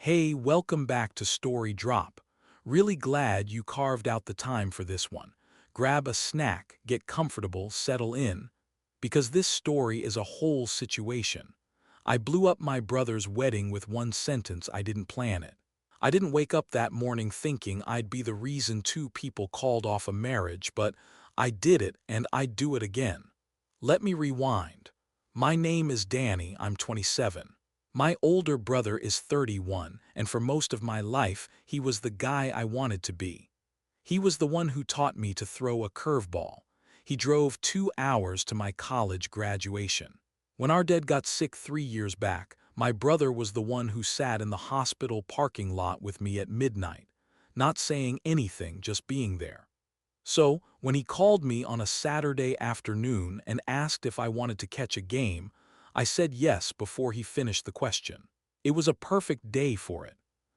Hey, welcome back to Story Drop. Really glad you carved out the time for this one. Grab a snack, get comfortable, settle in. Because this story is a whole situation. I blew up my brother's wedding with one sentence. I didn't plan it. I didn't wake up that morning thinking I'd be the reason two people called off a marriage, but I did it and I'd do it again. Let me rewind. My name is Danny, I'm 27. My older brother is 31, and for most of my life, he was the guy I wanted to be. He was the one who taught me to throw a curveball. He drove 2 hours to my college graduation. When our dad got sick 3 years back, my brother was the one who sat in the hospital parking lot with me at midnight, not saying anything, just being there. So, when he called me on a Saturday afternoon and asked if I wanted to catch a game, I said yes before he finished the question. It was a perfect day for it.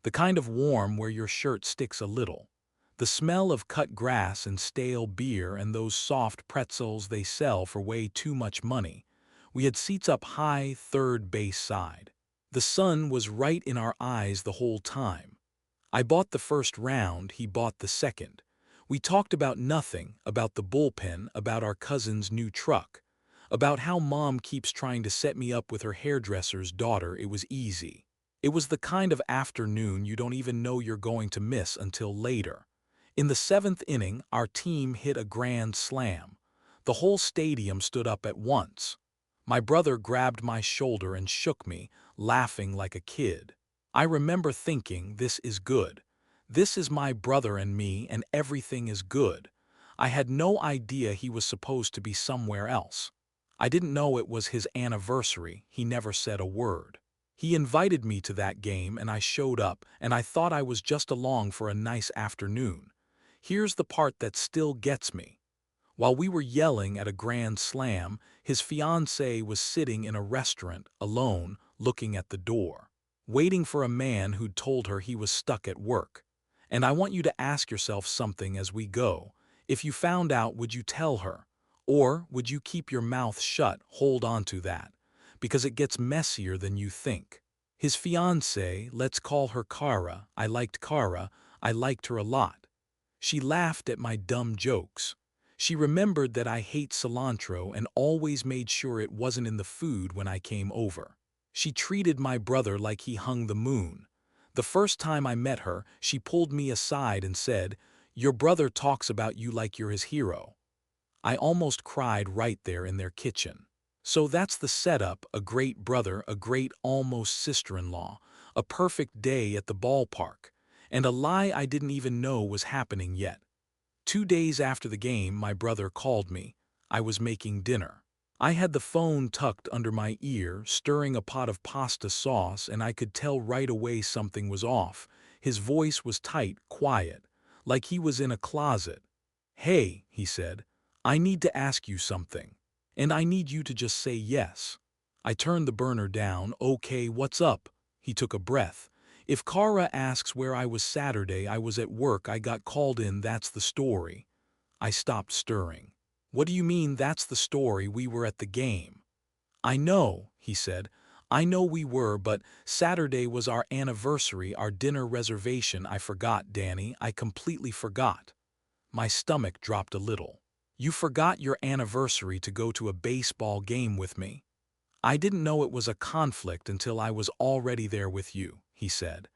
The kind of warm where your shirt sticks a little. The smell of cut grass and stale beer and those soft pretzels they sell for way too much money. We had seats up high, third base side. The sun was right in our eyes the whole time. I bought the first round, he bought the second. We talked about nothing, about the bullpen, about our cousin's new truck, about how mom keeps trying to set me up with her hairdresser's daughter. It was easy. It was the kind of afternoon you don't even know you're going to miss until later. In the seventh inning, our team hit a grand slam. The whole stadium stood up at once. My brother grabbed my shoulder and shook me, laughing like a kid. I remember thinking, this is good. This is my brother and me, and everything is good. I had no idea he was supposed to be somewhere else. I didn't know it was his anniversary. He never said a word. He invited me to that game and I showed up, and I thought I was just along for a nice afternoon. Here's the part that still gets me. While we were yelling at a grand slam, his fiancée was sitting in a restaurant, alone, looking at the door, waiting for a man who'd told her he was stuck at work. And I want you to ask yourself something as we go. If you found out, would you tell her? Or would you keep your mouth shut? Hold on to that, because it gets messier than you think. His fiancée, let's call her Kara. I liked Kara. I liked her a lot. She laughed at my dumb jokes. She remembered that I hate cilantro and always made sure it wasn't in the food when I came over. She treated my brother like he hung the moon. The first time I met her, she pulled me aside and said, "Your brother talks about you like you're his hero." I almost cried right there in their kitchen. So that's the setup: a great brother, a great almost sister-in-law, a perfect day at the ballpark, and a lie I didn't even know was happening yet. 2 days after the game, my brother called me. I was making dinner. I had the phone tucked under my ear, stirring a pot of pasta sauce, and I could tell right away something was off. His voice was tight, quiet, like he was in a closet. "Hey," he said, "I need to ask you something. And I need you to just say yes." I turned the burner down. "Okay, what's up?" He took a breath. "If Kara asks where I was Saturday, I was at work. I got called in. That's the story." I stopped stirring. "What do you mean, that's the story? We were at the game." "I know," he said. "I know we were, but Saturday was our anniversary, our dinner reservation. I forgot, Danny. I completely forgot." My stomach dropped a little. "You forgot your anniversary to go to a baseball game with me?" "I didn't know it was a conflict until I was already there with you," he said.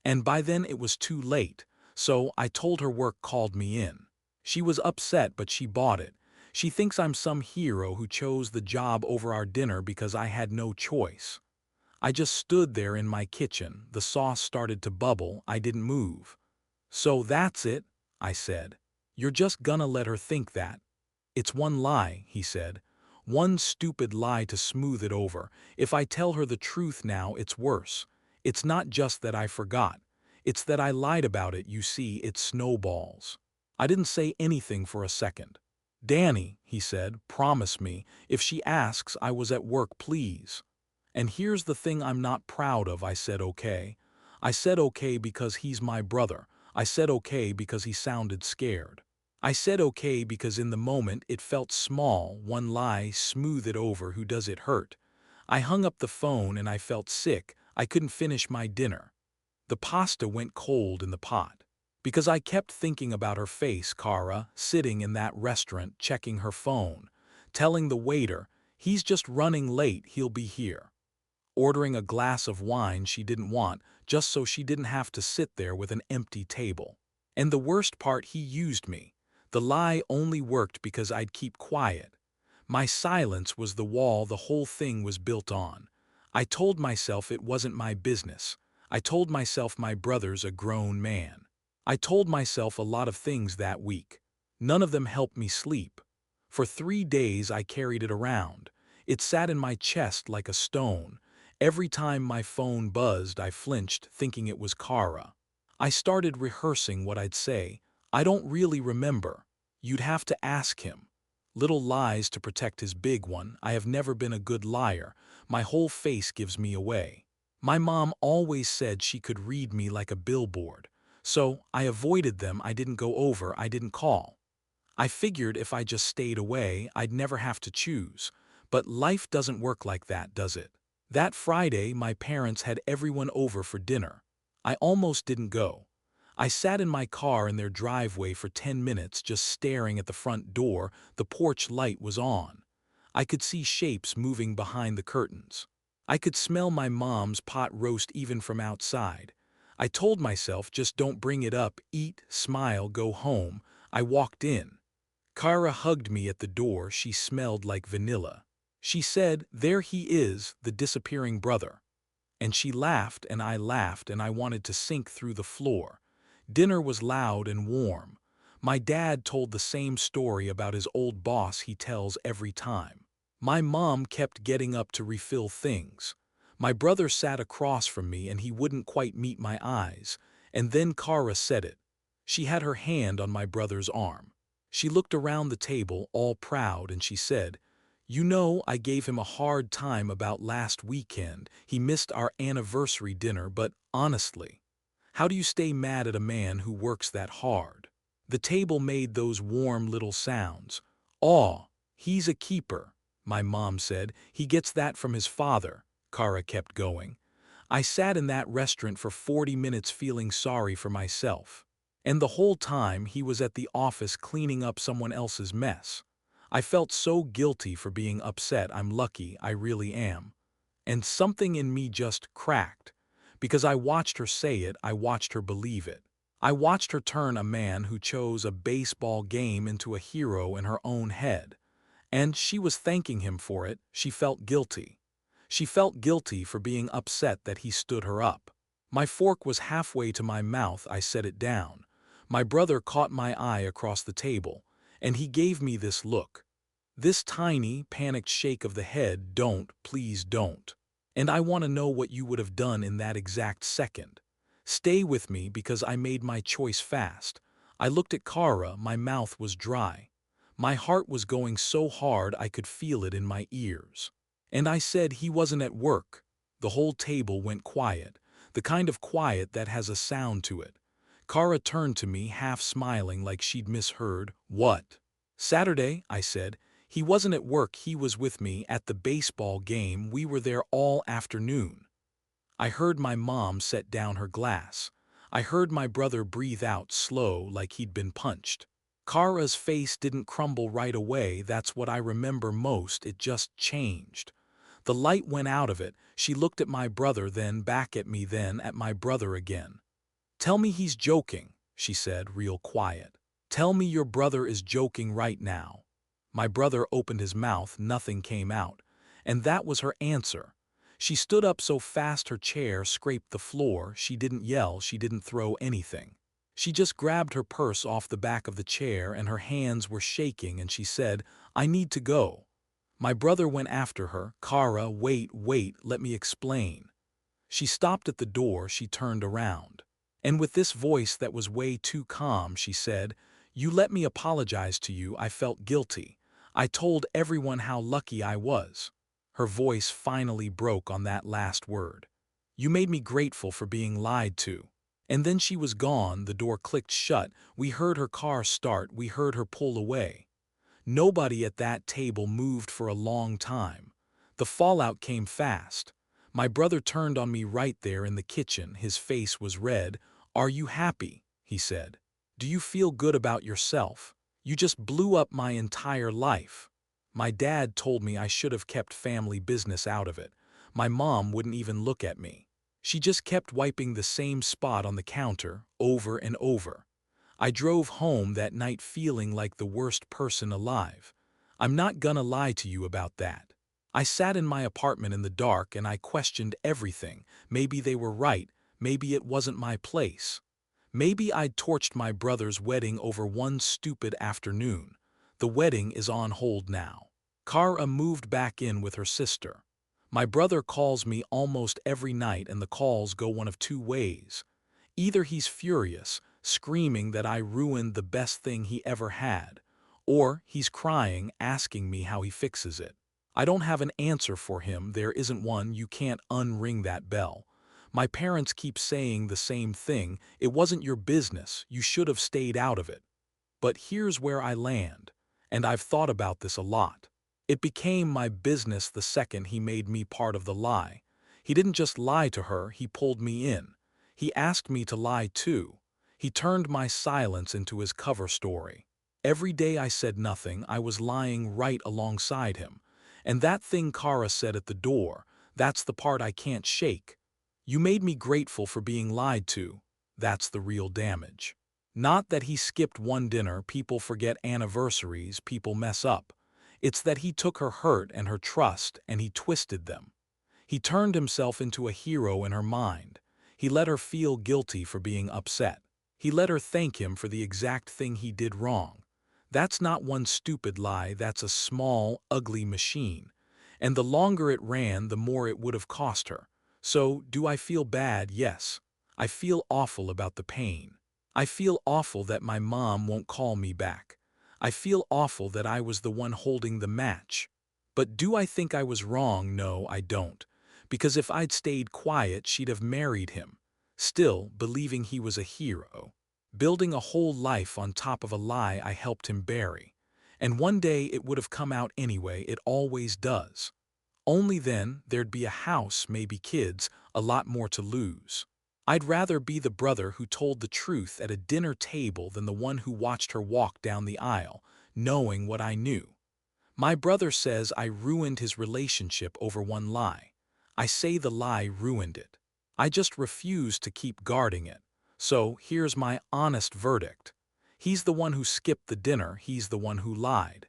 "And by then it was too late, so I told her work called me in. She was upset, but she bought it. She thinks I'm some hero who chose the job over our dinner because I had no choice." I just stood there in my kitchen. The sauce started to bubble. I didn't move. "So that's it," I said. "You're just gonna let her think that?" "It's one lie," he said. "One stupid lie to smooth it over. If I tell her the truth now, it's worse. It's not just that I forgot. It's that I lied about it. You see, it snowballs." I didn't say anything for a second. "Danny," he said, "promise me, if she asks, I was at work, please." "And here's the thing I'm not proud of." I said okay. I said okay because he's my brother. I said okay because he sounded scared. I said okay because in the moment it felt small. One lie, smooth it over. Who does it hurt? I hung up the phone and I felt sick. I couldn't finish my dinner. The pasta went cold in the pot. Because I kept thinking about her face, Kara, sitting in that restaurant checking her phone, telling the waiter, he's just running late, he'll be here. Ordering a glass of wine she didn't want, just so she didn't have to sit there with an empty table. And the worst part, he used me. The lie only worked because I'd keep quiet. My silence was the wall the whole thing was built on. I told myself it wasn't my business. I told myself my brother's a grown man. I told myself a lot of things that week. None of them helped me sleep. For 3 days I carried it around. It sat in my chest like a stone. Every time my phone buzzed, I flinched, thinking it was Kara. I started rehearsing what I'd say. I don't really remember. You'd have to ask him. Little lies to protect his big one. I have never been a good liar. My whole face gives me away. My mom always said she could read me like a billboard. So I avoided them. I didn't go over. I didn't call. I figured if I just stayed away, I'd never have to choose. But life doesn't work like that, does it? That Friday, my parents had everyone over for dinner. I almost didn't go. I sat in my car in their driveway for 10 minutes just staring at the front door. The porch light was on. I could see shapes moving behind the curtains. I could smell my mom's pot roast even from outside. I told myself, just don't bring it up, eat, smile, go home. I walked in. Kara hugged me at the door. She smelled like vanilla. She said, there he is, the disappearing brother. And she laughed and I wanted to sink through the floor. Dinner was loud and warm. My dad told the same story about his old boss he tells every time. My mom kept getting up to refill things. My brother sat across from me and he wouldn't quite meet my eyes. And then Kara said it. She had her hand on my brother's arm. She looked around the table, all proud, and she said, you know, I gave him a hard time about last weekend. He missed our anniversary dinner, but honestly, how do you stay mad at a man who works that hard? The table made those warm little sounds. Aw, he's a keeper, my mom said. He gets that from his father. Kara kept going. I sat in that restaurant for 40 minutes feeling sorry for myself. And the whole time he was at the office cleaning up someone else's mess. I felt so guilty for being upset. I'm lucky, I really am. And something in me just cracked. Because I watched her say it, I watched her believe it. I watched her turn a man who chose a baseball game into a hero in her own head. And she was thanking him for it. She felt guilty. She felt guilty for being upset that he stood her up. My fork was halfway to my mouth. I set it down. My brother caught my eye across the table, and he gave me this look. This tiny, panicked shake of the head, don't, please don't. And I want to know what you would have done in that exact second. Stay with me because I made my choice fast. I looked at Kara, my mouth was dry. My heart was going so hard I could feel it in my ears. And I said he wasn't at work. The whole table went quiet, the kind of quiet that has a sound to it. Kara turned to me, half smiling like she'd misheard. What? Saturday, I said. He wasn't at work, he was with me at the baseball game. We were there all afternoon. I heard my mom set down her glass. I heard my brother breathe out slow like he'd been punched. Kara's face didn't crumble right away. That's what I remember most. It just changed. The light went out of it. She looked at my brother, then back at me, then at my brother again. Tell me he's joking, she said, real quiet. Tell me your brother is joking right now. My brother opened his mouth, nothing came out. And that was her answer. She stood up so fast her chair scraped the floor. She didn't yell, she didn't throw anything. She just grabbed her purse off the back of the chair and her hands were shaking and she said, I need to go. My brother went after her. Kara, wait, let me explain. She stopped at the door, she turned around. And with this voice that was way too calm, she said, you let me apologize to you. I felt guilty. I told everyone how lucky I was. Her voice finally broke on that last word. You made me grateful for being lied to. And then she was gone. The door clicked shut. We heard her car start. We heard her pull away. Nobody at that table moved for a long time. The fallout came fast. My brother turned on me right there in the kitchen. His face was red. "Are you happy?" he said. "Do you feel good about yourself? You just blew up my entire life." My dad told me I should have kept family business out of it. My mom wouldn't even look at me. She just kept wiping the same spot on the counter over and over. I drove home that night feeling like the worst person alive. I'm not gonna lie to you about that. I sat in my apartment in the dark and I questioned everything. Maybe they were right, maybe it wasn't my place. Maybe I'd torched my brother's wedding over one stupid afternoon. The wedding is on hold now. Kara moved back in with her sister. My brother calls me almost every night and the calls go one of two ways. Either he's furious, screaming that I ruined the best thing he ever had, or he's crying, asking me how he fixes it. I don't have an answer for him. There isn't one. You can't unring that bell. My parents keep saying the same thing. It wasn't your business. You should have stayed out of it. But here's where I land, and I've thought about this a lot. It became my business the second he made me part of the lie. He didn't just lie to her, he pulled me in. He asked me to lie too. He turned my silence into his cover story. Every day I said nothing, I was lying right alongside him. And that thing Kara said at the door, that's the part I can't shake. "You made me grateful for being lied to." That's the real damage. Not that he skipped one dinner, people forget anniversaries, people mess up. It's that he took her hurt and her trust and he twisted them. He turned himself into a hero in her mind. He let her feel guilty for being upset. He let her thank him for the exact thing he did wrong. That's not one stupid lie, that's a small, ugly machine. And the longer it ran, the more it would have cost her. So, do I feel bad? Yes. I feel awful about the pain. I feel awful that my mom won't call me back. I feel awful that I was the one holding the match. But do I think I was wrong? No, I don't. Because if I'd stayed quiet, she'd have married him. Still, believing he was a hero. Building a whole life on top of a lie I helped him bury. And one day it would have come out anyway, it always does. Only then, there'd be a house, maybe kids, a lot more to lose. I'd rather be the brother who told the truth at a dinner table than the one who watched her walk down the aisle, knowing what I knew. My brother says I ruined his relationship over one lie. I say the lie ruined it. I just refuse to keep guarding it. So here's my honest verdict. He's the one who skipped the dinner, he's the one who lied.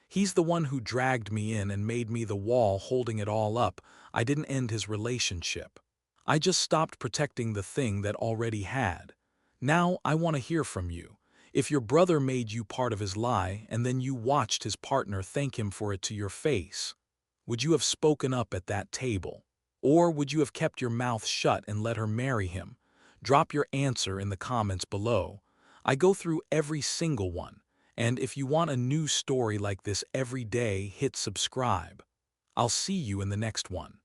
He's the one who dragged me in and made me the wall holding it all up. I didn't end his relationship. I just stopped protecting the thing that already had. Now I want to hear from you. If your brother made you part of his lie and then you watched his partner thank him for it to your face, would you have spoken up at that table? Or would you have kept your mouth shut and let her marry him? Drop your answer in the comments below. I go through every single one, and if you want a new story like this every day, hit subscribe. I'll see you in the next one.